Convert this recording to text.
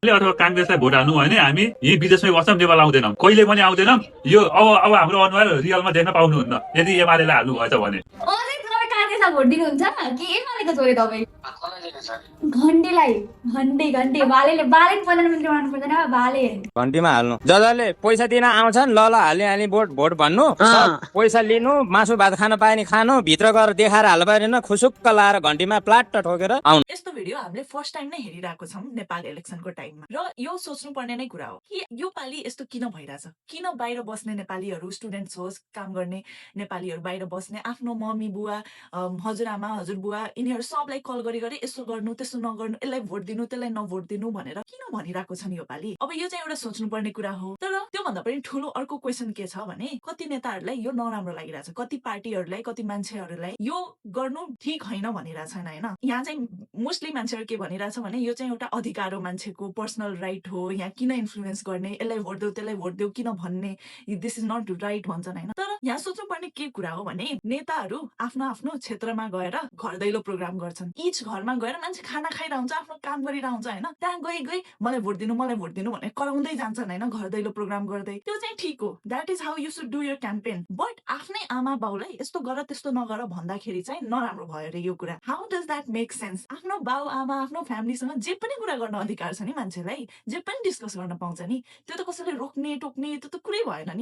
अथवा कांग्रेसलाई भोट हाल्नु भने हामी यही विदेशमै बस्छौँ, नेपाल आउँदैनौँ, कहिले पनि आउँदैनौँ। यो अब हाम्रो अनुहार रियलमा देख्न पाउनुहुन्न यदि एमालेलाई हाल्नु भएछ भने। कांग्रेसलाई भोट दिनुहुन्छ कि एमालेको छोरे तपाईँ? घन्टीलाई घन्टी बालेले प्रधानमन्त्री बनाउनु पर्दैन, बाले घन्टीमा हाल्नु। जसले पैसा दिन आउँछन् ल हाल्ने भोट भन्नु, पैसा लिनु, मासु भात खान पाए नि खानु, भित्र गएर देखाएर हाल्नु पाएन, खुसुक्क लाएर घन्टीमा प्लाट ठोकेर आउनु। यस्तो भिडियो हामीले फर्स्ट टाइम नै हेरिरहेको छौँ नेपाल इलेक्सनको टाइममा, र यो सोच्नु पर्ने नै कुरा हो कि यो पालि यस्तो किन भइरहेछ, किन बाहिर बस्ने नेपालीहरू, स्टुडेन्ट्स होस्, काम गर्ने नेपालीहरू बाहिर बस्ने, आफ्नो मम्मी बुवा, हजुरआमा हजुरबुवा, यिनीहरू सबलाई कल गरी यसो गर्नु त्यस्तो नगर्नु, यसलाई भोट दिनु त्यसलाई नभोट दिनु भनेर किन भनिरहेको छन् यो पालि। अब यो चाहिँ एउटा सोच्नुपर्ने कुरा हो। तर त्योभन्दा पनि ठुलो अर्को क्वेसन के छ भने कति नेताहरूलाई यो नराम्रो लागिरहेछ, कति पार्टीहरूलाई, कति मान्छेहरूलाई यो गर्नु ठिक होइन भनिरहेछन् होइन। यहाँ चाहिँ मोस्टली मान्छेहरू के भनिरहेछ भने यो चाहिँ एउटा अधिकार हो, मान्छेको पर्सनल राइट हो, यहाँ किन इन्फ्लुएन्स गर्ने, यसलाई भोट देऊ त्यसलाई भोट देऊ किन भन्ने, दिस इज नट राइट भन्छन् होइन। तर यहाँ सोच्नुपर्ने के कुरा हो भने नेताहरू आफ्नो आफ्नो क्षेत्रमा गएर घर दैलो प्रोग्राम गर्छन्। इच घरमा गएर मान्छे खाना खाइरह हुन्छ, आफ्नो काम गरिरह हुन्छ होइन, त्यहाँ गई मलाई भोट दिनु भने कराउँदै जान्छन् होइन, घर दैलो प्रोग्राम गर्दै। त्यो चाहिँ ठिक हो, that is how you should do your campaign. But आफ्नै आमा बाउलाई यस्तो गर त्यस्तो नगर भन्दाखेरि चाहिँ नराम्रो भयो रे यो कुरा। How does that make sense? आफ्नो बाउ आमा आफ्नो फ्यामिलीसँग जे पनि कुरा गर्न अधिकार छ नि मान्छेलाई, जे पनि डिस्कस गर्न पाउँछ नि, त्यो त कसैले रोक्ने टोक्ने त्यो त कुरै भएन नि।